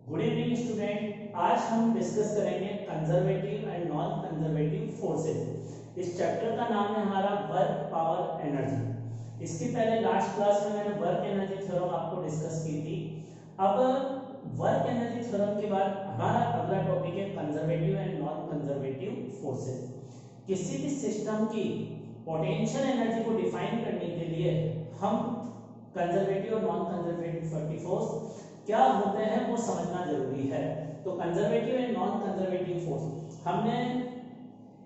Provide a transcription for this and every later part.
Good evening student. आज हम discuss करेंगे conservative and non conservative forces. इस चैप्टर का नाम है हमारा वर्क पावर एनर्जी। इसके पहले लास्ट क्लास में मैंने वर्क एनर्जी थ्योरम आपको डिस्कस की थी। अब वर्क एनर्जी थ्योरम के बाद हमारा अगला टॉपिक है conservative and non conservative forces. किसी भी सिस्टम की पोटेंशियल एनर्जी को डिफाइन करने के लिए हम कंजर्वेटिव और नॉन कंजर्वेटिव फोर्स क्या होते हैं वो समझना जरूरी है। तो conservative and non conservative force हमने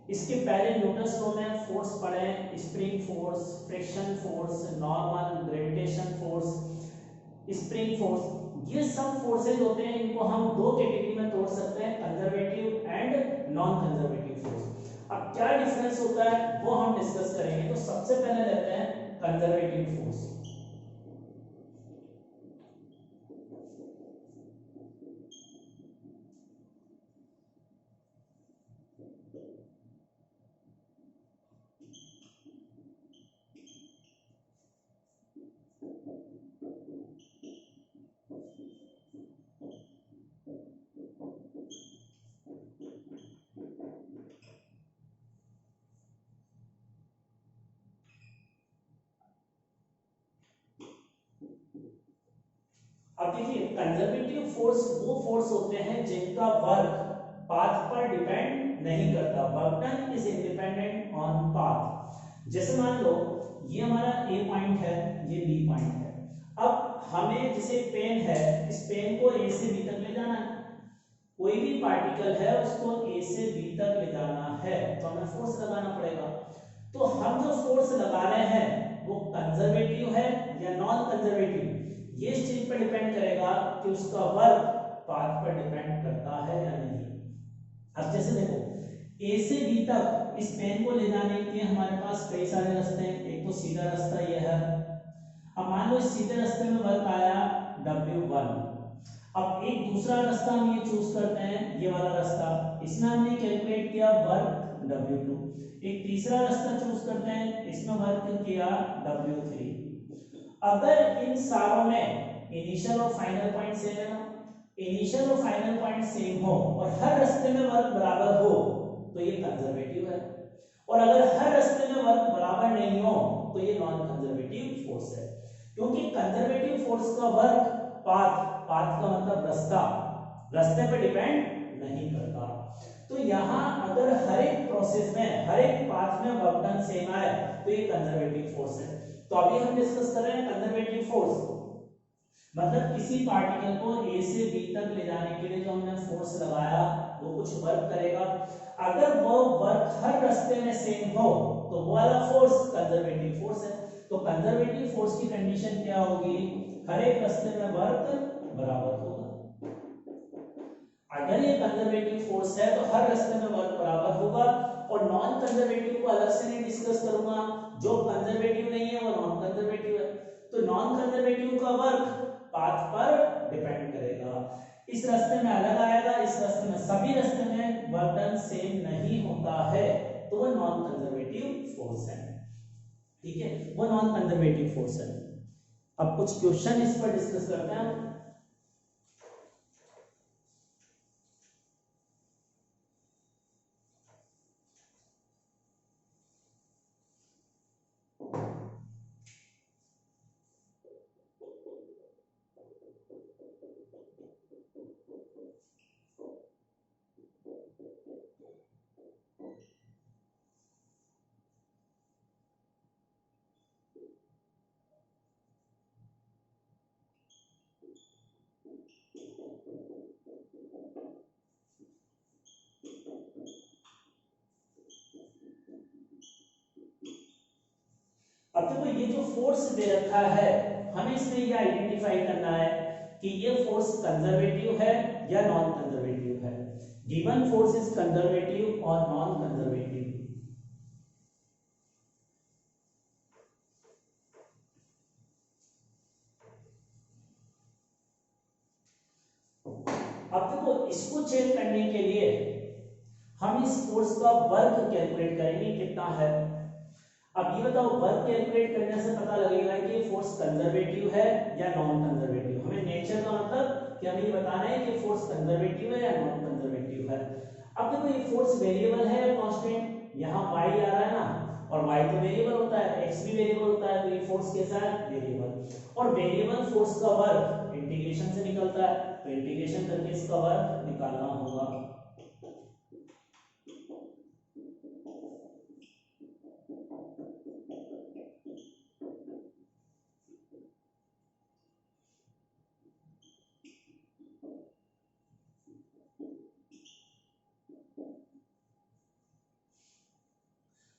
इसके पहले न्यूटन्स लॉ में फोर्स पढ़े, spring force, friction force, normal, gravitation force, spring force. ये सब फोर्सेज होते हैं, इनको हम दो कैटेगरी में तोड़ सकते हैं, conservative and non conservative force. अब क्या डिफरेंस होता है वो हम डिस्कस करेंगे। तो सबसे पहले लेते हैं कंजर्वेटिव फोर्स। अब देखिए, कंजर्वेटिव फोर्स वो फोर्स होते हैं जिनका वर्क पाथ पर डिपेंड नहीं करता। Work done is independent on path. जैसे मान लो ये हमारा ए पॉइंट है, ये बी पॉइंट है। अब हमें जैसे पेन है, इस पेन को ए से बी तक ले जाना है। कोई भी पार्टिकल है उसको ए से बी तक ले जाना है तो हमें फोर्स लगाना पड़ेगा। तो हम जो फोर्स लगा रहे हैं वो कंजर्वेटिव है या नॉन कंजर्वेटिव, ये इस चीज पर डिपेंड करेगा कि उसका वर्क पाथ पर डिपेंड करता है या नहीं। अब जैसे देखो, ए से बी तक इस पेन को ले जाने के लिए हमारे पास कई सारे रास्ते हैं। एक तो सीधा रास्ता ये है। अब मान लो इस सीधे रास्ते में वर्क आया W1। अब एक दूसरा रास्ता हम ये चूज करते हैं, ये वाला रास्ता, इसमें हमने कैलकुलेट किया वर्क W2। एक तीसरा रास्ता चूज करते हैं, इसमें वर्क किया W3। अगर इन सारों में इनिशियल और फाइनल पॉइंट सेम है ना, इनिशियल और फाइनल पॉइंट सेम हो और हर रास्ते में वर्क बराबर हो तो ये कंजर्वेटिव है। और अगर हर रास्ते में वर्क बराबर नहीं हो तो ये नॉन कंजर्वेटिव फोर्स है। क्योंकि कंजर्वेटिव फोर्स का वर्क पाथ, पाथ का मतलब रास्ता, रास्ते पर डिपेंड नहीं करता। तो यहाँ अगर हर एक प्रोसेस में, हर एक पाथ में वर्क डन सेम आए तो ये कंजर्वेटिव फोर्स है। तो अभी हम डिस्कस कर रहे हैं कंजर्वेटिव फोर्स, मतलब किसी पार्टिकल को ए से बी तक ले जाने के लिए जो हमने फोर्स लगाया वो कुछ वर्क करेगा। अगर वो वर्क हर रास्ते में सेम हो तो वो वाला फोर्स कंजर्वेटिव फोर्स है। तो कंजर्वेटिव फोर्स की कंडीशन क्या होगी, हर एक रास्ते में वर्क बराबर होगा। अगर ये कंजर्वेटिव फोर्स है तो हर रास्ते में वर्क बराबर होगा। और नॉन कंजर्वेटिव को अलग से नहीं डिस्कस करूंगा, जो कंजर्वेटिव नहीं है वो नॉन कंजर्वेटिव है। तो नॉन कंजर्वेटिव का वर्क पाथ पर डिपेंड करेगा। इस रास्ते में अलग आएगा, इस रास्ते में, सभी रास्ते में वर्क डन सेम नहीं होता है तो वो नॉन कंजर्वेटिव फोर्स है। ठीक है, वो नॉन कंजर्वेटिव फोर्स है। अब कुछ क्वेश्चन इस पर डिस्कस करते हैं। अब देखो, ये जो फोर्स दे रखा है हमें इसमें ये आइडेंटिफाई करना है कि ये फोर्स कंजर्वेटिव है या नॉन कंजर्वेटिव है। गिवन फोर्स इज कंजर्वेटिव और नॉन कंजर्वेटिव। अब देखो, इसको चेक करने के लिए हम इस फोर्स का वर्क कैलकुलेट करेंगे कितना है। अब ये बताओ, वर्क कैलकुलेट करने से पता लगेगा कि ये फोर्स कंजर्वेटिव है या नॉन कंजर्वेटिव। हमें नेचर का मतलब कि हमें ये बताना है कि फोर्स कंजर्वेटिव है या नॉन कंजर्वेटिव है। अब देखो ये फोर्स वेरिएबल है या कांस्टेंट, यहाँ y आ रहा है ना, और y तो वेरिएबल होता है, x भी वेरिएबल होता है, तो ये फोर्स कैसा है, वेरिएबल। और वेरिएबल फोर्स का वर्क इंटीग्रेशन से निकलता है, तो इंटीग्रेशन करके इसका वर्क निकालना होगा।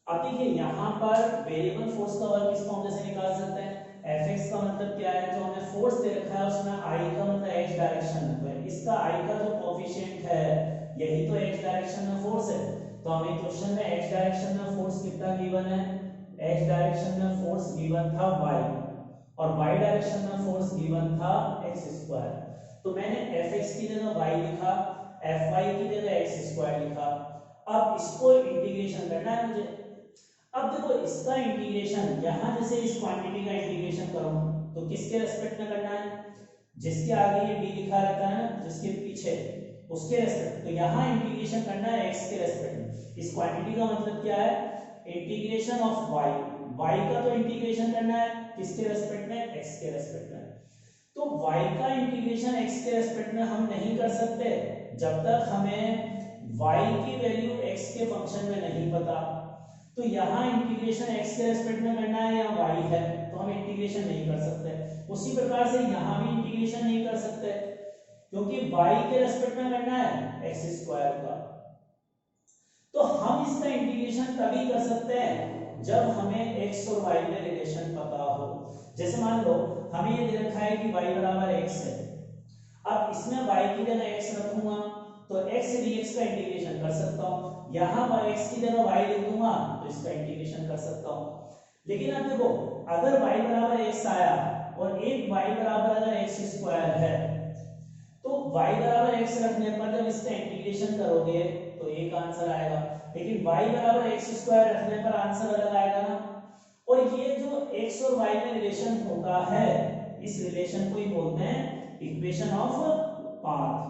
अब देखिए यहाँ पर वेरिएबल फोर्स का वर्क इस फॉर्म से निकाल सकते हैं। fx का मतलब क्या है, जो हमें फोर्स दे रखा है उसमें i का मतलब x डायरेक्शन है, तो इसका i का जो कोएफिशिएंट है यही तो x डायरेक्शन में फोर्स है। तो हमें क्वेश्चन में x डायरेक्शन में फोर्स कितना गिवन है, x डायरेक्शन में फोर्स गिवन था y, और y डायरेक्शन में फोर्स गिवन था x स्क्वायर। तो मैंने fx की जगह y लिखा, fy की जगह x स्क्वायर लिखा। अब इसको इंटीग्रेशन करना है मुझे। अब देखो इसका इंटीग्रेशन, यहां जैसे इस क्वांटिटी का इंटीग्रेशन करूं तो किसके रेस्पेक्ट में करना है, जिसके आगे ये d लिखा रहता है ना, जिसके पीछे उसके रेस्पेक्ट, तो यहां इंटीग्रेशन करना है x के रेस्पेक्ट में। इस क्वांटिटी का मतलब क्या है, इंटीग्रेशन ऑफ y, y का तो इंटीग्रेशन करना है किसके रेस्पेक्ट में, x के रेस्पेक्ट में। तो y का इंटीग्रेशन x के रेस्पेक्ट में हम नहीं कर सकते जब तक हमें y की वैल्यू x के फंक्शन में नहीं पता। तो यहाँ इंटीग्रेशन x के रेस्पेक्ट में करना है या y है, तो हम इंटीग्रेशन नहीं कर सकते। उसी प्रकार से यहाँ भी इंटीग्रेशन नहीं कर सकते क्योंकि y के रेस्पेक्ट में करना है x स्क्वायर का। तो हम इसका इंटीग्रेशन तभी कर सकते हैं जब हमें x और y में रिलेशन पता हो। जैसे मान लो हमें ये दे रखा है कि y बराबर x है, अब इसमें y की जगह x रखूंगा तो x dx का इंटीग्रेशन कर सकता हूं, यहां पर x की जगह y लिख दूंगा तो इसका इंटीग्रेशन कर सकता हूं। लेकिन अब देखो अगर y बराबर x आया और एक y बराबर अगर x स्क्वायर है, तो y बराबर x रखने पर जब इसका इंटीग्रेशन करोगे तो एक आंसर आएगा, लेकिन y बराबर x स्क्वायर रखने पर आंसर अलग आएगा ना। और ये जो x और y में रिलेशन होता है, इस रिलेशन को ही बोलते हैं इक्वेशन ऑफ पाथ।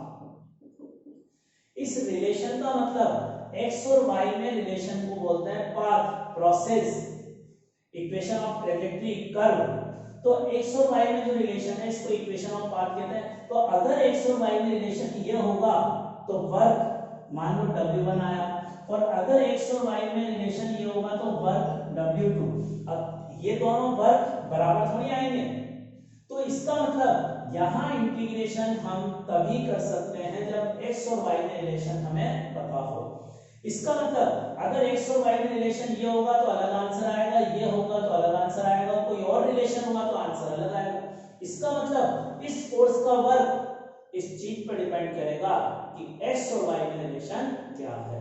इस रिलेशन का मतलब x और y में रिलेशन को बोलते हैं path, process, equation of trajectory, curve. तो x और y में जो रिलेशन है इसको इक्वेशन ऑफ पाथ कहते हैं। तो अगर x और y में रिलेशन ये होगा तो वर्क मान लो W1 आया, और अगर x और y में रिलेशन ये होगा तो वर्क W2। अब ये दोनों वर्क बराबर थोड़ी आएंगे, तो इसका मतलब यहाँ इंटीग्रेशन हम तभी कर सकते हैं जब x और y में रिलेशन हमें पता हो। इसका मतलब अगर x और y में रिलेशन ये होगा तो अलग आंसर आएगा, ये होगा तो अलग आंसर आएगा, कोई और रिलेशन होगा तो आंसर अलग आएगा। इसका मतलब इस फोर्स का वर्क इस चीज पर डिपेंड करेगा कि x और y में रिलेशन क्या है,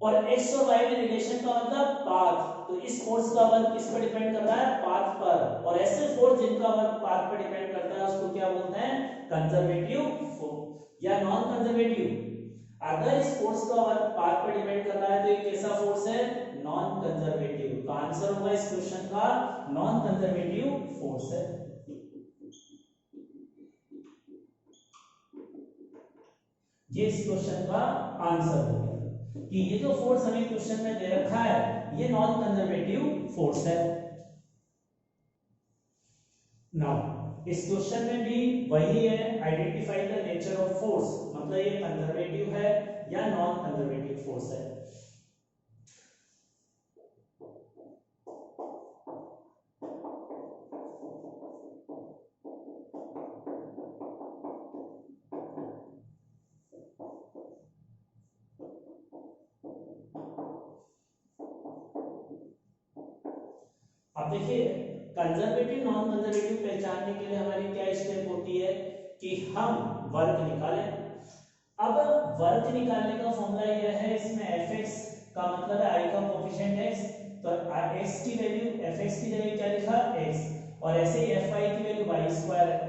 और x और y में रिलेशन का मतलब पाथ। तो इस फोर्स का वर्क किस पर डिपेंड कर रहा है, पाथ पर। और ऐसे फोर्स जिनका वर्क पाथ पर डिपेंड करता है उसको क्या बोलते हैं, कंजर्वेटिव फोर्स या नॉन कंजर्वेटिव। अगर इस फोर्स का वर्क पाथ पर डिपेंड कर रहा है तो ये कैसा फोर्स है, नॉन कंजर्वेटिव। तो आंसर होगा इस क्वेश्चन का नॉन कंजर्वेटिव फोर्स है। ये इस क्वेश्चन का आंसर हो गया कि ये जो फोर्स हमें क्वेश्चन में दे रखा है ये नॉन कंजर्वेटिव फोर्स है। नाउ इस क्वेश्चन में भी वही है, identify the nature of force, मतलब ये कंजर्वेटिव है या नॉन कंजर्वेटिव फोर्स है। अब देखिए कंजर्वेटिव नॉन कंजर्वेटिव पहचानने के लिए हमारी क्या स्टेप होती है कि हम वर्क निकालें। अब वर्क निकालने का फॉर्मूला यह है, इसमें fx का मतलब है i का कोएफिशिएंट x, तो x की वैल्यू fx की जगह क्या लिखा x, और ऐसे ही fy की वैल्यू y स्क्वायर है।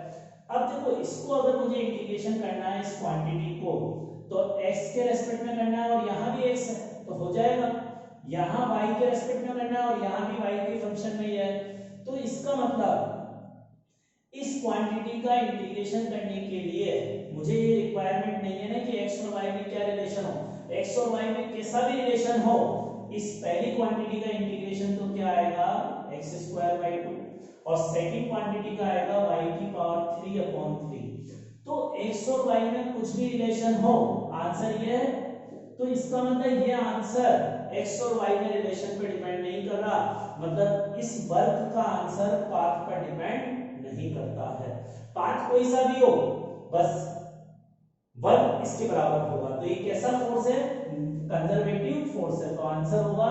अब देखो इसको अगर मुझे इंटीग्रेशन करना है इस क्वांटिटी को, तो x के रेस्पेक्ट में करना है और यहाँ भी x है तो हो जाएगा, यहाँ y के रेस्पेक्ट में करना है और यहाँ भी y के फंक्शन में ही है। तो इसका मतलब इस क्वांटिटी का इंटीग्रेशन करने के लिए मुझे ये रिक्वायरमेंट नहीं है ना कि एक्स और वाई में क्या रिलेशन हो, एक्स और वाई में कैसा भी रिलेशन हो, इस पहली क्वांटिटी का इंटीग्रेशन तो क्या आएगा एक्स स्क्वायर बाई 2 और सेकंड क्वांटिटी का आएगा y की पावर 3/3। तो x और y में कुछ भी रिलेशन हो, आंसर ये है। तो इसका मतलब ये आंसर x और y में रिलेशन पे डिपेंड नहीं कर रहा, मतलब इस वर्क का आंसर पाथ पर डिपेंड नहीं करता है। पाथ कोई सा भी हो, बस वर्क इसके बराबर होगा। तो ये कैसा फोर्स है, कंजर्वेटिव फोर्स है। तो आंसर होगा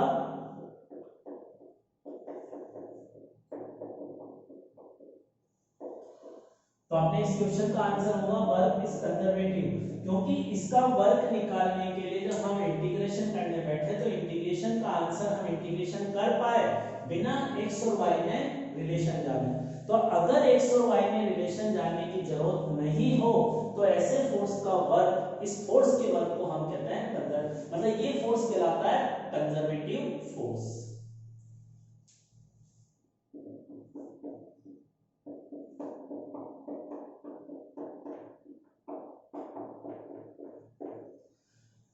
तो आपने इस क्वेश्चन का आंसर होगा वर्क इज कंजर्वेटिव, क्योंकि इसका वर्क निकालने के लिए जब हम इंटीग्रेशन करने बैठे तो इंटीग्रेशन का आंसर हम इंटीग्रेशन कर पाए बिना x और y में रिलेशन जाने। तो अगर x और y में रिलेशन जानने की जरूरत नहीं हो तो ऐसे फोर्स का वर्क, इस फोर्स के वर्क को हम कहते हैं मतलब ये फोर्स कहलाता है कंजर्वेटिव फोर्स।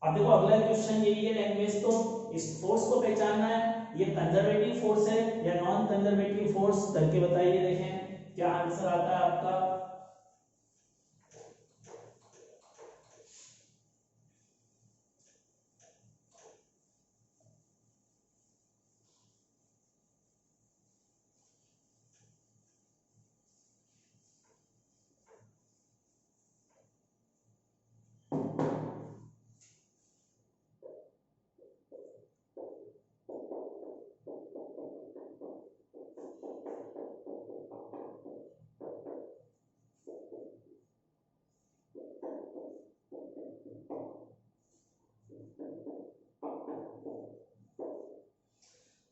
अब देखो अगला क्वेश्चन यही है लैंग्वेज, तो इस फोर्स को पहचानना है, ये कंजर्वेटिव फोर्स है या नॉन कंजर्वेटिव फोर्स करके बताइए, देखें क्या आंसर आता है आपका।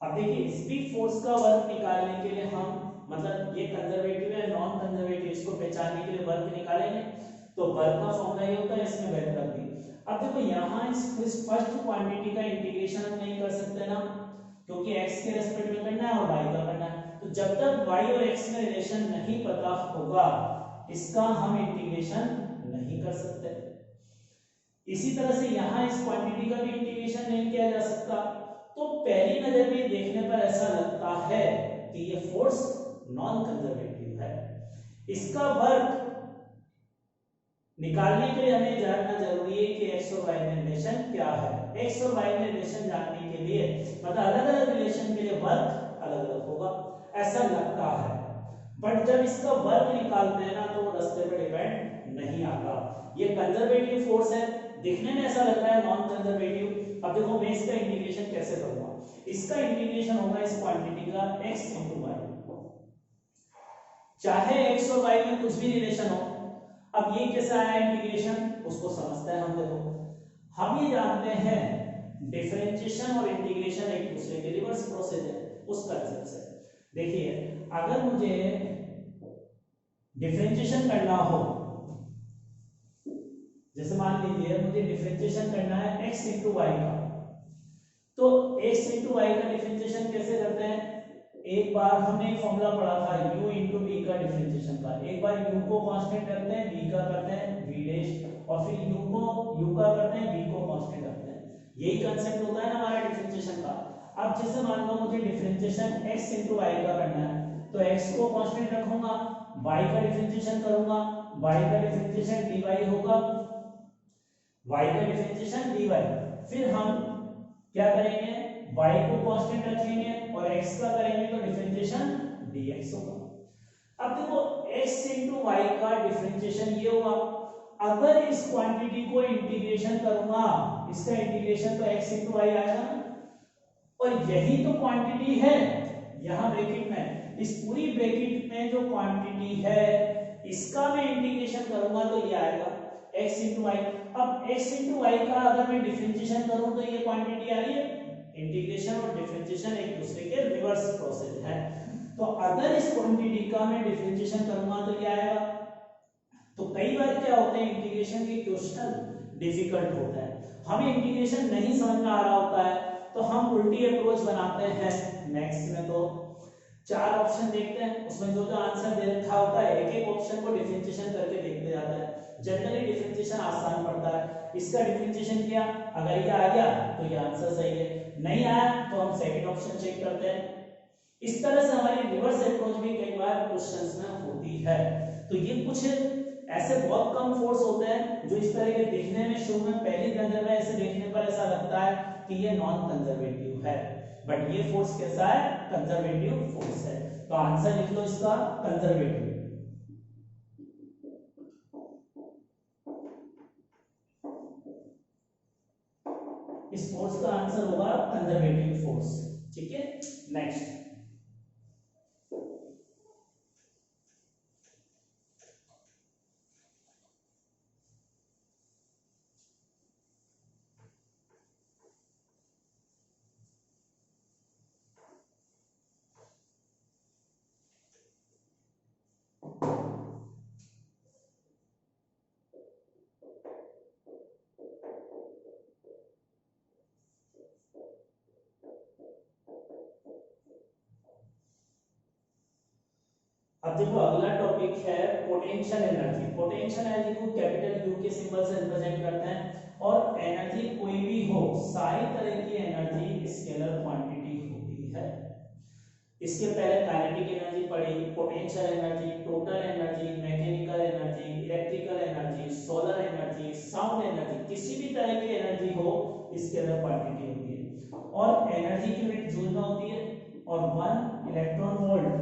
अब देखिए स्पीड फोर्स का वर्क निकालने के लिए हम मतलब ये कंजर्वेटिव है नॉन कंजर्वेटिव, इसको पहचानने के लिए वर्क निकालेंगे। तो वर्क का फॉर्मूला ये होता है, इसमें वैल्यू रख दी। अब देखो यहाँ इस फर्स्ट क्वांटिटी का इंटीग्रेशन हम नहीं कर सकते ना, क्योंकि x के रेस्पेक्ट में करना है और y का करना है। तो जब तक y और x में रिलेशन नहीं पता होगा इसका हम इंटीग्रेशन नहीं कर सकते। इसी तरह से यहाँ इस क्वांटिटी का भी इंटीग्रेशन नहीं किया जा सकता। तो पहली नजर में देखने पर ऐसा लगता है कि ये फोर्स नॉन कंजर्वेटिव है। इसका वर्क निकालने के लिए हमें जानना जरूरी है कि x और y में रिलेशन क्या है। x और y में रिलेशन जानने के लिए मतलब अलग अलग रिलेशन के लिए वर्क अलग अलग होगा, ऐसा लगता है। बट जब इसका वर्क निकालते हैं ना तो वो रास्ते पे डिपेंड नहीं आता। ये कंजर्वेटिव फोर्स है, दिखने में ऐसा लग रहा है नॉन कंजर्वेटिव। अब देखो मैं इसका इंटीग्रेशन कैसे करूंगा, इसका इंटीग्रेशन होगा इस क्वांटिटी का x into y, चाहे x और y में कुछ भी रिलेशन हो। अब ये कैसा आया इंटीग्रेशन, उसको समझते हैं हम। देखो हम ये जानते हैं डिफरेंशिएशन और इंटीग्रेशन एक दूसरे के रिवर्स प्रोसेस है, उस कंसेप्ट से देखिए अगर मुझे डिफरेंशिएशन करना हो, जैसे मान लीजिए मुझे डिफरेंशिएशन करना है x into y का, तो x into y का डिफरेंशिएशन कैसे करते हैं, एक बार हमने एक फॉर्मूला पढ़ा था u into v का डिफरेंशिएशन का। एक बार u को कांस्टेंट रखते हैं, v का करते हैं v डैश, और फिर u का करते हैं, v को कांस्टेंट रखते हैं। यही कांसेप्ट होता है ना हमारा डिफरेंशिएशन का। अब जैसे मान लो मुझे डिफरेंशिएशन x into y का करना है, तो x को कांस्टेंट रखूंगा, y का डिफरेंशिएशन करूंगा, y का डिफरेंशिएशन dy होगा, y का डिफरेंशिएशन dy। फिर हम क्या करेंगे, y को कांस्टेंट रखेंगे और x का करेंगे तो डिफरेंशिएशन dx होगा। अब देखो x into y का डिफरेंशिएशन ये हुआ। अगर इस क्वांटिटी को इंटीग्रेशन करूंगा, इसका इंटीग्रेशन तो x into y आएगा, और यही तो क्वांटिटी है यहां ब्रैकेट में, इस पूरी ब्रैकेट में जो क्वांटिटी है इसका मैं इंटीग्रेशन करूंगा तो ये आएगा x into y। अब x into y का अगर मैं डिफरेंशिएशन करूं तो ये क्वांटिटी आ रही है। इंटीग्रेशन और डिफरेंशिएशन एक दूसरे के रिवर्स प्रोसेस है। तो अगर इस क्वांटिटी का मैं डिफरेंशिएशन करूंगा तो ये आएगा। तो कई बार क्या होता है इंटीग्रेशन के क्वेश्चन डिफिकल्ट होता है, हमें इंटीग्रेशन नहीं समझ में आ रहा होता है तो हम उल्टी अप्रोच बनाते हैं मैथ्स में। तो चार ऑप्शन देखते हैं, उसमें जो जो आंसर दे रखा होता है एक एक ऑप्शन को डिफरेंशिएशन करके देखते जाता है। जनरली डिफरेंशिएशन आसान पड़ता है। इसका डिफरेंशिएशन किया, अगर ये आ गया तो ये आंसर सही है, नहीं आया तो हम सेकंड ऑप्शन चेक करते हैं। इस तरह से हमारी रिवर्स अप्रोच भी कई बार क्वेश्चंस में होती है। तो ये कुछ ऐसे बहुत कम फोर्स होते हैं जो इस तरह के दिखने में शुरू में पहली नजर में ऐसे देखने पर ऐसा लगता है कि ये नॉन कंजर्वेटिव है, बट ये फोर्स कैसा है? कंजर्वेटिव फोर्स है। तो आंसर लिख लो इसका कंजर्वेटिव। इस फोर्स का आंसर होगा कंजर्वेटिव फोर्स। ठीक है, नेक्स्ट। अब देखो अगला टॉपिक है पोटेंशियल एनर्जी। पोटेंशियल एनर्जी को कैपिटल यू के सिंबल से रिप्रेजेंट करते हैं। और एनर्जी कोई भी हो, सारी तरह की एनर्जी स्केलर क्वांटिटी होती है। इसके पहले काइनेटिक एनर्जी पढ़ी, potential energy, total energy, mechanical energy, electrical energy, solar energy, sound energy, किसी भी तरह की एनर्जी हो स्केलर क्वांटिटी होती है। और एनर्जी की यूनिट जूल में होती है। और 1 इलेक्ट्रॉन वोल्ट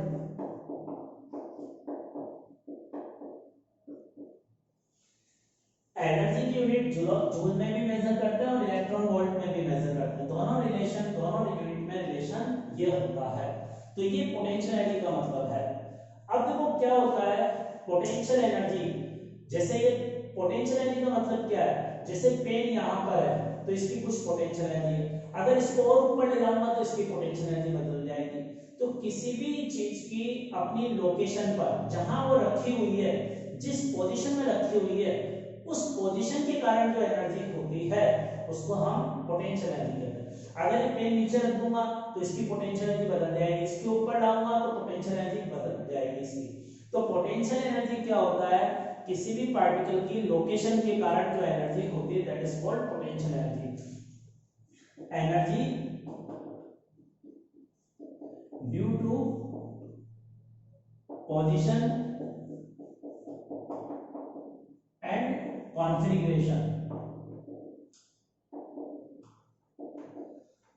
एनर्जी की यूनिट जूल में भी मेजर करते हैं और इलेक्ट्रॉन वोल्ट में भी मेजर करते हैं। दोनों रिलेशन, दोनों यूनिट में रिलेशन ये होता है। तो ये पोटेंशियल एनर्जी का मतलब है। अब देखो क्या होता है पोटेंशियल एनर्जी। जैसे ये पोटेंशियल एनर्जी का मतलब क्या है? जैसे पेन यहाँ पर है तो इसकी कुछ पोटेंशियल एनर्जी है, अगर इसको और ऊपर ले जाऊंगा तो इसकी पोटेंशियल एनर्जी बदल जाएगी। तो किसी भी चीज की अपनी लोकेशन पर जहां वो रखी हुई है, जिस पोजीशन में रखी हुई है, उस पोजीशन के कारण जो एनर्जी होती है उसको हम पोटेंशियल एनर्जी कहते हैं। अगर ये पेन नीचे रख दूंगा तो इसकी पोटेंशियल एनर्जी बदल जाएगी, इसके ऊपर डालूंगा तो पोटेंशियल एनर्जी बदल जाएगी इसकी। तो पोटेंशियल एनर्जी क्या होता है? किसी भी पार्टिकल की लोकेशन के कारण जो एनर्जी होती है that is called potential energy. Energy due to position and configuration.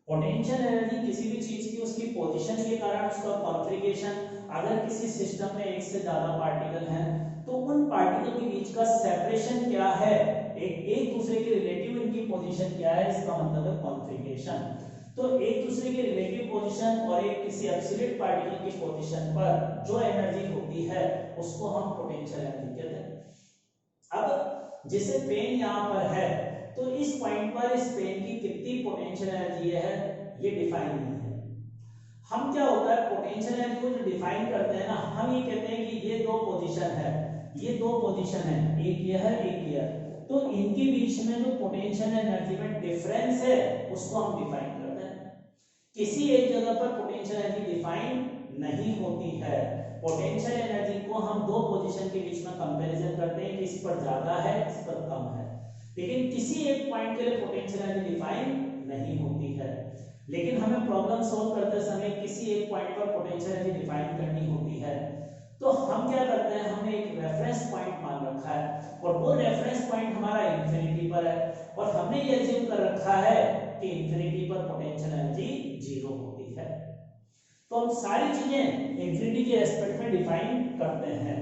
Potential energy किसी भी चीज की उसकी पोजीशन के कारण, उसका कॉन्फ़िगरेशन। अगर किसी सिस्टम में एक से ज्यादा पार्टिकल हैं तो उन पार्टिकल के बीच का सेपरेशन क्या है, एक दूसरे के रिलेटिव इनकी पोजीशन क्या है, इसका मतलब है कॉन्फ़िगरेशन। तो एक दूसरे के रिलेटिव पोजीशन और एक किसी एब्सोल्यूट पार्टिकल की पोजीशन पर जो एनर्जी होती है उसको हम पोटेंशियल एनर्जी कहते हैं। अब जैसे पेन यहाँ पर है तो इस पॉइंट पर इस पेन की कितनी पोटेंशियल एनर्जी है ये डिफाइन नहीं है। हम क्या होता है पोटेंशियल एनर्जी को जो डिफाइन करते हैं ना, हम ये कहते हैं कि ये दो पोजीशन है, ये दो पोजीशन है, एक ये है एक ये है, तो इनके बीच में जो पोटेंशियल एनर्जी में डिफरेंस है उसको हम डिफाइन करते हैं। किसी एक जगह पर पोटेंशियल एनर्जी डिफाइन नहीं होती है। पोटेंशियल एनर्जी को हम दो पोजीशन के बीच में कंपैरिजन करते हैं कि इस पर ज्यादा है इस पर कम है, लेकिन किसी एक पॉइंट के लिए पोटेंशियल एनर्जी डिफाइन नहीं होती है। लेकिन हमें प्रॉब्लम सॉल्व करते समय किसी एक पॉइंट पर पोटेंशियल एनर्जी डिफाइन करनी होती है, तो हम क्या करते हैं, हमने एक रेफरेंस पॉइंट मान रखा है और वो रेफरेंस पॉइंट हमारा इंफिनिटी पर है और हमने ये अज्यूम कर रखा है कि इंफिनिटी पर पोटेंशियल एनर्जी जीरो होती है। तो हम सारी चीजें इंफिनिटी के एस्पेक्ट में डिफाइन करते हैं।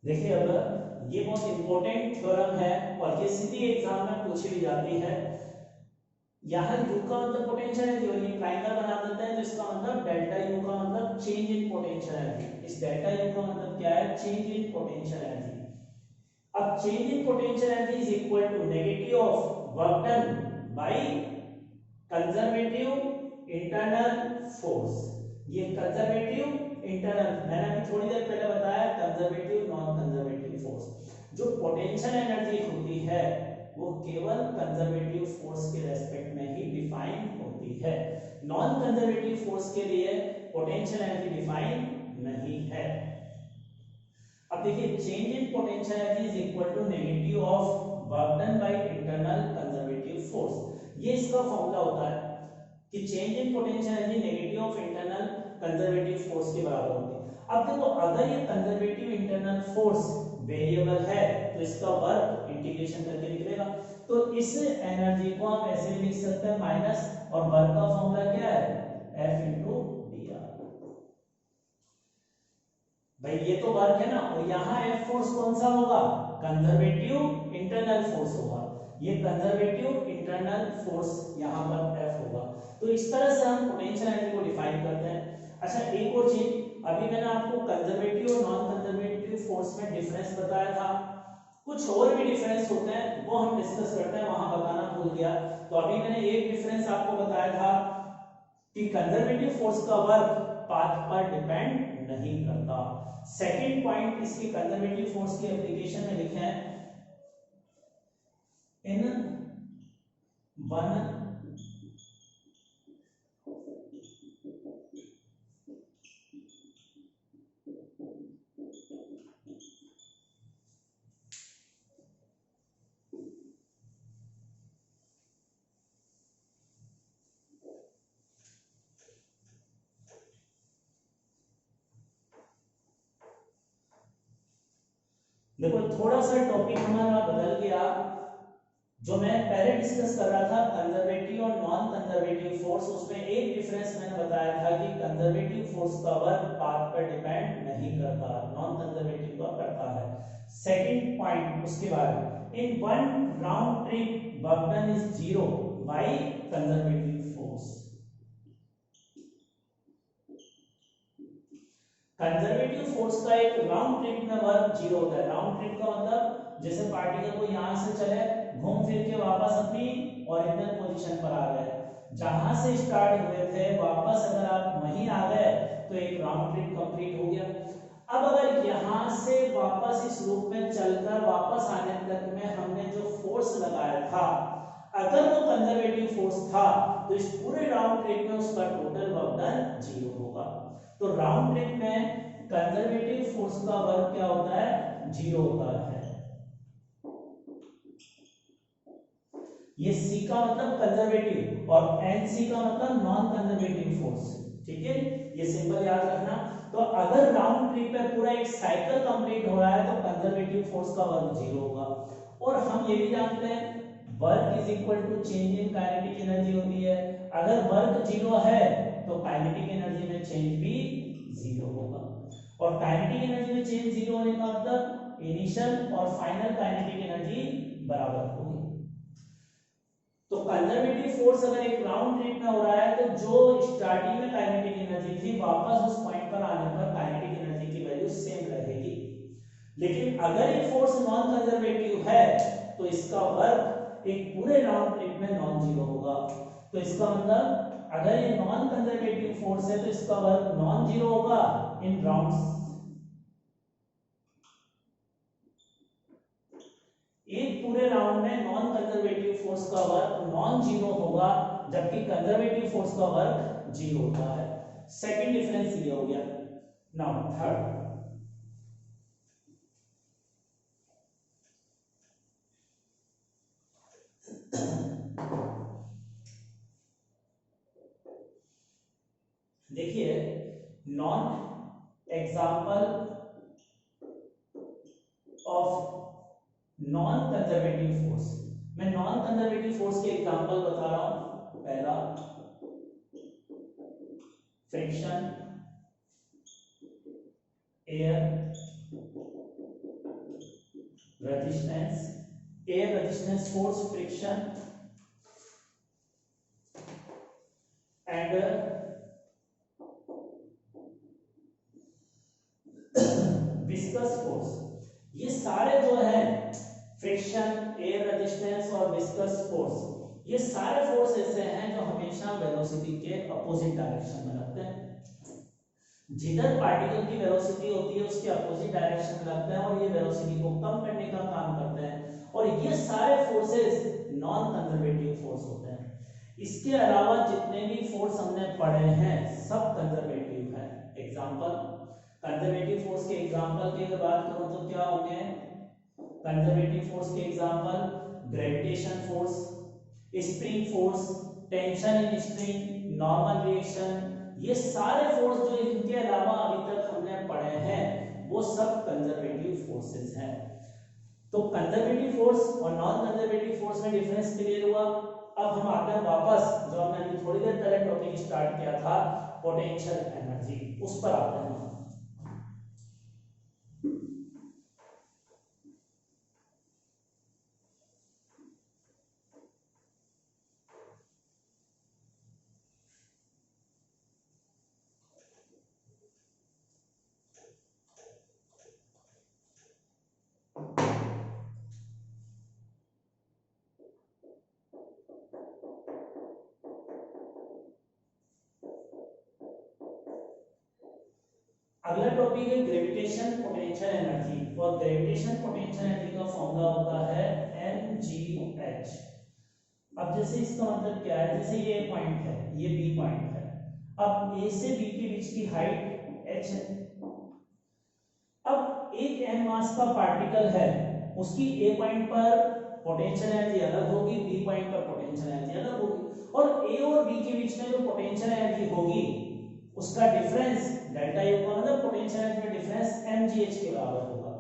देखिए अब ये बहुत इंपॉर्टेंट थ्योरम है और ये सीधी एग्जाम में पूछी भी जाती है। यहाँ यू का मतलब पोटेंशियल एनर्जी और ये ट्रायंगल बना देते हैं, जिसका मतलब डेल्टा यू का मतलब चेंज इन पोटेंशियल एनर्जी। इस डेल्टा यू का मतलब क्या है? Change in potential energy. अब change in potential energy is equal to negative of work done by conservative internal force. ये कंजर्वेटिव इंटरनल, मैंने अभी थोड़ी देर पहले बताया कंजर्वेटिव नॉन कंजर्वेटिव फोर्स। जो पोटेंशियल एनर्जी होती है वो केवल कंजर्वेटिव फोर्स के रेस्पेक्ट में ही डिफाइन होती है, नॉन कंजर्वेटिव फोर्स के लिए पोटेंशियल एनर्जी डिफाइन नहीं है। अब देखिए change in potential energy is equal to negative of work done by internal conservative force. ये इसका फॉर्मूला होता है कि change in potential energy negative of internal conservative force के बराबर होती है। अब देखो अगर ये कंजर्वेटिव इंटरनल फोर्स वेरिएबल है तो इसका वर्क इंटीग्रेशन करके निकलेगा। तो इस एनर्जी को हम ऐसे भी लिख सकते हैं माइनस, और वर्क का फॉर्मूला क्या है? F into D R. भाई ये तो वर्क है ना, और यहाँ F फोर्स कौन सा होगा? कंजर्वेटिव इंटरनल फोर्स होगा। ये कंजर्वेटिव इंटरनल फोर्स यहाँ पर F होगा। तो इस तरह से हम पोटेंशियल एनर्जी को डिफाइन करते हैं। अच्छा एक और चीज, अभी मैंने आपको कंजर्वेटिव और नॉन कंजर्वेटिव फोर्स में डिफरेंस बताया था, कुछ और भी डिफरेंस होते हैं वो हम डिस्कस करते हैं, वहां बताना भूल गया। तो अभी मैंने एक डिफरेंस आपको बताया था कि कंजर्वेटिव फोर्स का वर्क पाथ पर डिपेंड नहीं करता। सेकंड पॉइंट इसके कंजर्वेटिव फोर्स की एप्लीकेशन में लिखे हैं, इन वन देखो थोड़ा सा टॉपिक हमारा बदल गया। जो मैं पहले डिस्कस कर रहा था कंजर्वेटिव और नॉन कंजर्वेटिव फोर्स, उसमें एक डिफरेंस मैंने बताया था कि कंजर्वेटिव फोर्स का वर्क पाथ पर डिपेंड नहीं करता, नॉन कंजर्वेटिव का करता है। सेकंड पॉइंट उसके बाद, in one round trip work done is zero by conservative force. Conservative force का एक राउंड ट्रिप में वर्क जीरो होता है। राउंड ट्रिप का मतलब जैसे पार्टिकल को यहां से चले, घूम फिर के वापस अपनी ओरिजिनल पोजीशन पर आ गए, जहां से स्टार्ट हुए थे वापस अगर आप वहीं आ गए तो एक राउंड ट्रिप कंप्लीट हो गया। अब अगर यहां से वापस इस लूप में चलकर वापस आने तक में हमने जो फोर्स लगाया था, अगर वो कंजर्वेटिव फोर्स था तो इस पूरे राउंड ट्रिप में उसका टोटल वर्क डन जीरो होगा। तो राउंड ट्रिप में कंजर्वेटिव फोर्स का वर्क क्या होता है? जीरो होता है। ये C का मतलब कंजर्वेटिव और NC का मतलब नॉन कंजर्वेटिव फोर्स, ठीक है, ये सिंपल याद रखना। तो अगर राउंड ट्रिप पे पूरा एक साइकिल कंप्लीट हो रहा है तो कंजर्वेटिव फोर्स का वर्क जीरो होगा। और हम ये भी जानते हैं work is equal to change in kinetic energy होती है। अगर वर्क जीरो है तो काइनेटिक एनर्जी में चेंज भी जीरो होगा। और काइनेटिक एनर्जी में चेंज जीरो होने का मतलब इनिशियल और फाइनल काइनेटिक एनर्जी बराबर होगी। तो कंजर्वेटिव फोर्स अगर एक राउंड ट्रिप में हो रहा है तो जो स्टार्टिंग में काइनेटिक एनर्जी थी वापस उस पॉइंट पर आने पर काइनेटिक एनर्जी की वैल्यू सेम रहेगी। लेकिन अगर ये फोर्स नॉन कंजर्वेटिव है तो इसका वर्क एक पूरे राउंड ट्रिप में नॉन जीरो होगा। तो इसका मतलब अगर ये नॉन कंजर्वेटिव फोर्स है तो इसका वर्क नॉन जीरो होगा इन राउंड्स। एक पूरे राउंड में नॉन कंजर्वेटिव फोर्स का वर्क नॉन जीरो होगा, जबकि कंजर्वेटिव फोर्स का वर्क जीरो होता है। सेकंड डिफरेंस ये हो गया। नाउ थर्ड, देखिए non example of non conservative force, मैं नॉन कंजर्वेटिव फोर्स के एग्जांपल बता रहा हूं। पहला friction, air, resistance, air resistance force friction and viscous force। ये सारे जो है फ्रिक्शन, एयर रेजिस्टेंस और विस्कस फोर्स, ये सारे फोर्स ऐसे हैं जो हमेशा वेलोसिटी के अपोजिट डायरेक्शन में लगते हैं। जिधर पार्टिकल की वेलोसिटी होती है उसके अपोजिट डायरेक्शन में लगते हैं और ये वेलोसिटी को कम करने का काम करते हैं। और ये सारे फोर्सेस नॉन कंजर्वेटिव फोर्स होते हैं। इसके अलावा जितने भी फोर्स हमने पढ़े हैं सब कंजर्वेटिव है। एग्जांपल, कंजर्वेटिव फोर्स के एग्जांपल की अगर बात करूं तो क्या होंगे? कंजर्वेटिव फोर्स के example gravitation force, spring force, tension in spring, normal reaction, ये सारे फोर्स जो इनके अलावा अभी तक हमने पढ़े हैं वो सब कंजर्वेटिव फोर्सेस हैं। तो कंजर्वेटिव फोर्स और नॉन कंजर्वेटिव फोर्स में डिफरेंस क्लियर हुआ। अब हम आते हैं वापस जो हमने अभी थोड़ी देर पहले टॉपिक स्टार्ट किया था, पोटेंशियल एनर्जी, उस पर आते हैं। अगला टॉपिक है ग्रेविटेशन पोटेंशियल एनर्जी। और ग्रेविटेशन पोटेंशियल एनर्जी का फॉर्मूला होता है mgh। अब जैसे इसका मतलब क्या है, जैसे ये पॉइंट है, ये बी पॉइंट है, अब ए से बी के बीच की हाइट h है। अब एक m मास का पार्टिकल है, उसकी ए पॉइंट पर पोटेंशियल एनर्जी अलग होगी, बी पॉइंट पर पोटेंशियल एनर्जी अलग होगी, और ए और बी के बीच में जो पोटेंशियल एनर्जी होगी उसका डिफरेंस डेल्टा यू का मतलब पोटेंशियल एनर्जी में डिफरेंस mgh के बराबर होगा।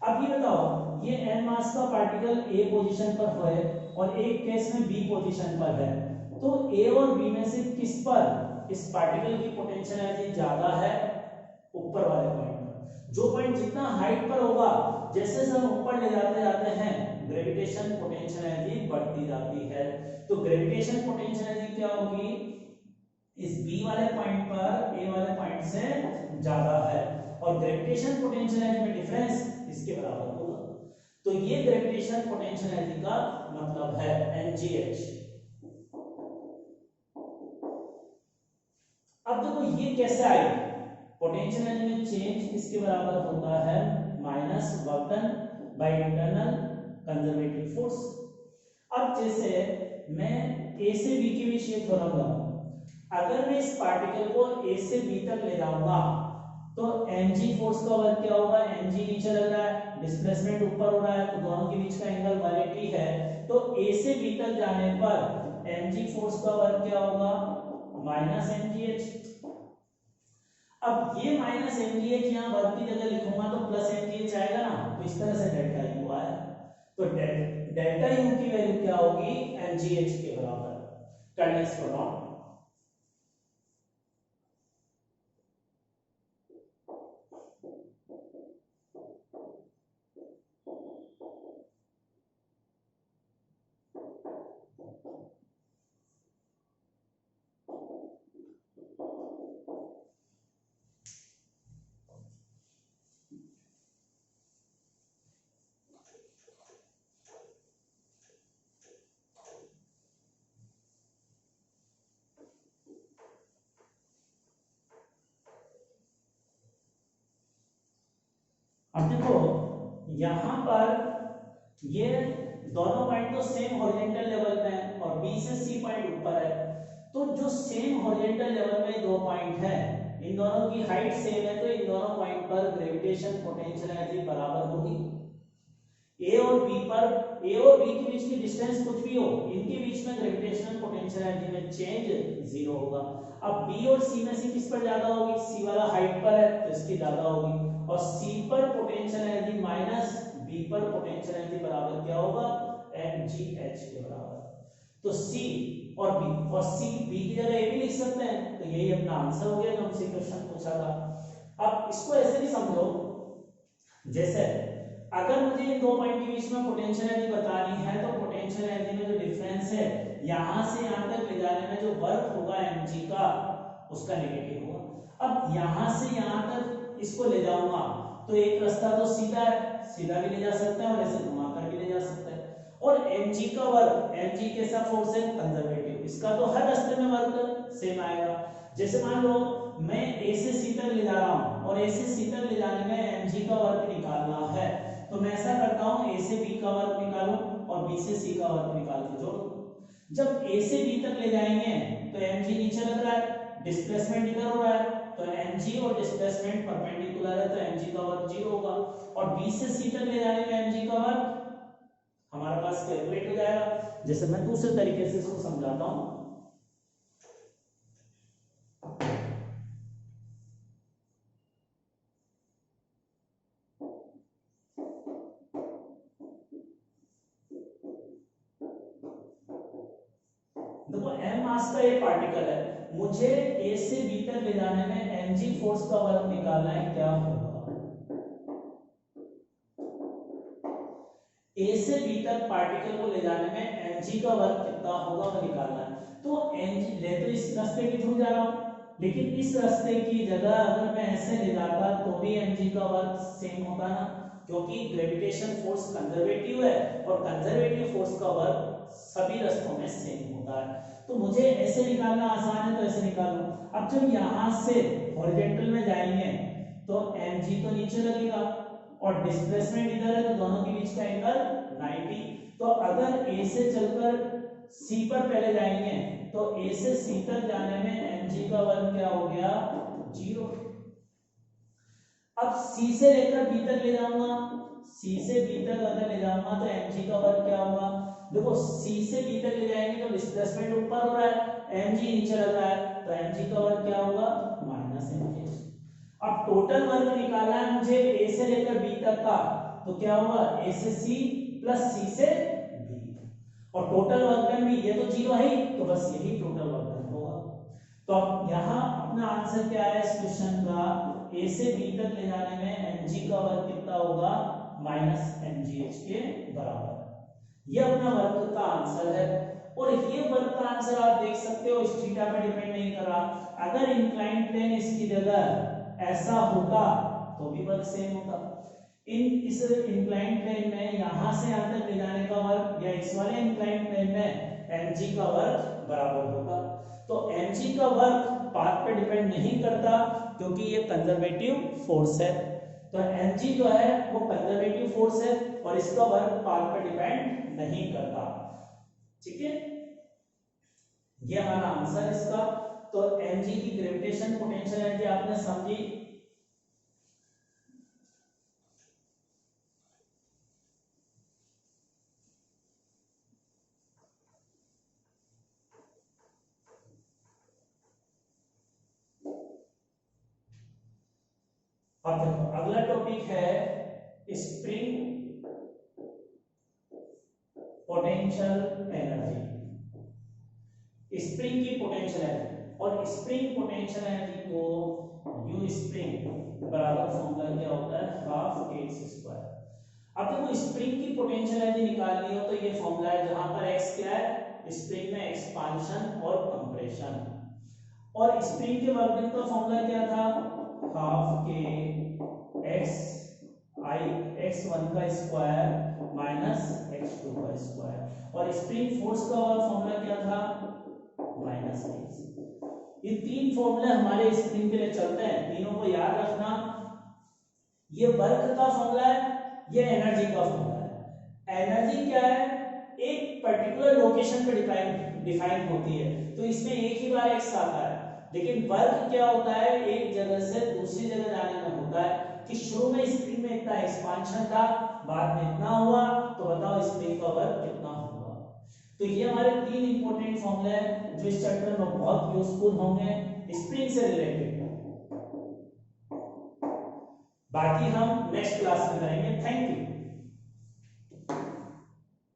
अब ये बताओ, ये m मास का पार्टिकल a पोजीशन पर है और एक केस में b पोजीशन पर है, तो a और b में से किस पर इस पार्टिकल की पोटेंशियल एनर्जी ज्यादा है? ऊपर वाले पॉइंट पर। जो पॉइंट जितना हाइट पर होगा, जैसे जैसे हम ऊपर ले जाते जाते हैं ग्रेविटेशन पोटेंशियल एनर्जी बढ़ती जाती है। तो ग्रेविटेशन पोटेंशियल एनर्जी क्या होगी? इस बी वाले पॉइंट पर ए वाले पॉइंट से ज्यादा है, और ग्रेविटेशन पोटेंशियल एनर्जी में डिफरेंस इसके बराबर होगा। तो ये ग्रेविटेशन पोटेंशियल एनर्जी का मतलब है mgh। अब देखो ये कैसे आई? पोटेंशियल एनर्जी में चेंज इसके बराबर होता है minus work done by internal conservative force. अब जैसे मैं ए से बी के बीच ये छोड़ूंगा, अगर मैं इस पार्टिकल को ए से बी तक ले जाऊंगा तो mg फोर्स का वर्क क्या होगा? mg नीचे लग रहा है, डिस्प्लेसमेंट ऊपर हो रहा है, तो दोनों के बीच का एंगल 180 है, तो a से b तक जाने पर mg फोर्स का वर्क क्या होगा? Minus mgh। अब ये माइनस mgh यहाँ वर्क की जगह लिखूंगा तो प्लस mgh आएगा ना, तो इस तरह से डेल्टा यू आया। तो डेल्टा यू की वैल्यू क्या होगी? mgh के बराबर। करना इसको नोट। अब देखो यहां पर ये दोनों पॉइंट तो सेम हॉरिजॉन्टल लेवल पे हैं और B से C पॉइंट ऊपर है, तो जो सेम हॉरिजॉन्टल लेवल में दो पॉइंट है, इन दोनों की हाइट सेम है, तो इन दोनों पॉइंट पर ग्रेविटेशन पोटेंशियल एनर्जी बराबर होगी। A और B के बीच की डिस्टेंस कुछ भी हो, इनके बीच में ग्रेविटेशनल पोटेंशियल एनर्जी में चेंज जीरो होगा। अब B और C में से किस पर ज्यादा होगी? C वाला हाइट पर है तो इसकी ज्यादा होगी, और C पर पोटेंशियल एनर्जी माइनस B पर पोटेंशियल एनर्जी बराबर क्या होगा? mgh के बराबर। तो C और B, और C B की जगह A भी लिख सकते हैं, तो यही अपना आंसर हो गया जो हमसे क्वेश्चन पूछा था। अब इसको ऐसे भी समझो, जैसे अगर मुझे इन दो पॉइंट के बीच में पोटेंशियल एनर्जी बतानी है तो पोटेंशियल एनर्जी में जो डिफरेंस है यहां से यहां तक ले जाने में जो वर्क होगा mg का उसका नेगेटिव होगा। अब यहां से यहां तक इसको ले जाऊंगा तो एक रास्ता तो सीधा है, सीधा भी ले जा सकता है और ऐसे घुमाकर भी ले जा सकता है। और mg का वर्क, mg कैसा फोर्स है कंजर्वेटिव, इसका तो हर रास्ते में वर्क सेम आएगा। जैसे मान लो मैं a से c तक ले जा रहा हूं और a से c तक ले जाने में mg का वर्क निकालना है तो मैं ऐसा करता हूं a से b का वर्क निकालूं और b से c का वर्क निकाल के जोड़ो। जब a से b तक ले जाएंगे तो mg नीचे लग रहा है, डिस्प्लेसमेंट इधर हो रहा है तो mg और डिस्प्लेसमेंट परपेंडिकुलर है तो mg का वर्क 0 होगा। और b से c तक ले जाने में mg का वर्क हमारे पास कैलकुलेट हो जाएगा। जैसे मैं दूसरे तरीके से इसको समझाता हूं। देखो m मास का ये पार्टिकल है, मुझे a से b तक ले जाने में mg फोर्स का वर्क निकालना है, क्या होगा a से b तक पार्टिकल को ले जाने में mg का वर्क कितना होगा वो निकालना है। तो mg ले तो इस रास्ते के थ्रू जा रहा हूं लेकिन इस रास्ते की जगह अगर मैं ऐसे ले जाता तो भी mg का वर्क सेम होता ना, क्योंकि ग्रेविटेशन फोर्स कंजर्वेटिव है और कंजर्वेटिव फोर्स का वर्क सभी रास्तों में सेम होता है। तो मुझे ऐसे निकालना आसान है तो ऐसे निकालो। अब जब यहां से हॉरिजॉन्टल में जाएंगे तो mg तो नीचे लगेगा और डिस्प्लेसमेंट इधर है तो दोनों के बीच का एंगल 90। तो अगर a से चलकर c पर पहले जाएंगे तो a से c तक जाने में mg का वर्क क्या हो गया 0। अब c से लेकर b तक ले जाऊंगा, c से b तक अगर ले जाऊंगा तो mg का वर्क क्या होगा, देखो c से b तक ले जाएंगे तो डिस्प्लेसमेंट ऊपर हो रहा है mg नीचे लग रहा है तो mg का वर्क क्या होगा -mg। अब टोटल वर्क निकालना है मुझे a से लेकर b तक का तो क्या होगा a से c प्लस c से b और टोटल वर्क डन भी, ये तो 0 है ही तो बस यही टोटल वर्क डन होगा। तो अब यहाँ अपना आंसर क्या है इस क्वेश्चन का, a से b तक ले जाने में mg का वर्क कितना होगा -mgh के बराबर। ये अपना वर्क का आंसर है और ये वर्क का आंसर आप देख सकते हो इस थीटा पे डिपेंड नहीं कर रहा। अगर इंक्लाइंड प्लेन इसकी जगह ऐसा होता तो भी वर्क सेम होता। इस इंक्लाइंड प्लेन में यहां से यहां तक ले जाने का वर्क या इस वाले इंक्लाइंड प्लेन में mg का वर्क बराबर होता। तो mg का वर्क पाथ पे डिपेंड नहीं करता क्योंकि ये कंजर्वेटिव फोर्स है। तो mg जो है वो कंजर्वेटिव फोर्स है और इसका वर्क पाथ पे डिपेंड नहीं करता। ठीक है, ये हमारा आंसर इसका। तो mg की ग्रेविटेशन पोटेंशियल एनर्जी आपने समझी। अब देखो अगला टॉपिक है स्प्रिंग पोटेंशियल एनर्जी। स्प्रिंग की पोटेंशियल एनर्जी और स्प्रिंग पोटेंशियल एनर्जी को u स्प्रिंग बराबर फॉर्मूला क्या होता है 12kx²। अब देखो स्प्रिंग की पोटेंशियल एनर्जी निकालनी हो तो ये फॉर्मूला है जहां पर x क्या है, स्प्रिंग में एक्सपांशन और कंप्रेशन। और स्प्रिंग के वर्क डन का फॉर्मूला क्या था 12k x1 का स्क्वायर x2 का स्क्वायर। और स्प्रिंग फोर्स का फॉर्मूला क्या था -x। ये तीन फॉर्मूले हमारे स्प्रिंग के लिए चलते हैं, तीनों को याद रखना। ये वर्क का फॉर्मूला है, ये एनर्जी का फॉर्मूला है। एनर्जी क्या है, एक पर्टिकुलर लोकेशन पे डिफाइन होती है तो इसमें एक ही बार x आता है। लेकिन वर्क क्या होता है, एक जगह से दूसरी जगह जाने में होता है कि शुरू में स्प्रिंग में इतना एक्सपांशन था, बाद में इतना हुआ, तो बताओ स्प्रिंग का वर्क कितना हुआ। तो ये हमारे तीन इंपॉर्टेंट फॉर्मूले हैं जो इस चैप्टर में बहुत यूजफुल होंगे स्प्रिंग से रिलेटेड। बाकी हम नेक्स्ट क्लास में करेंगे। Thank you.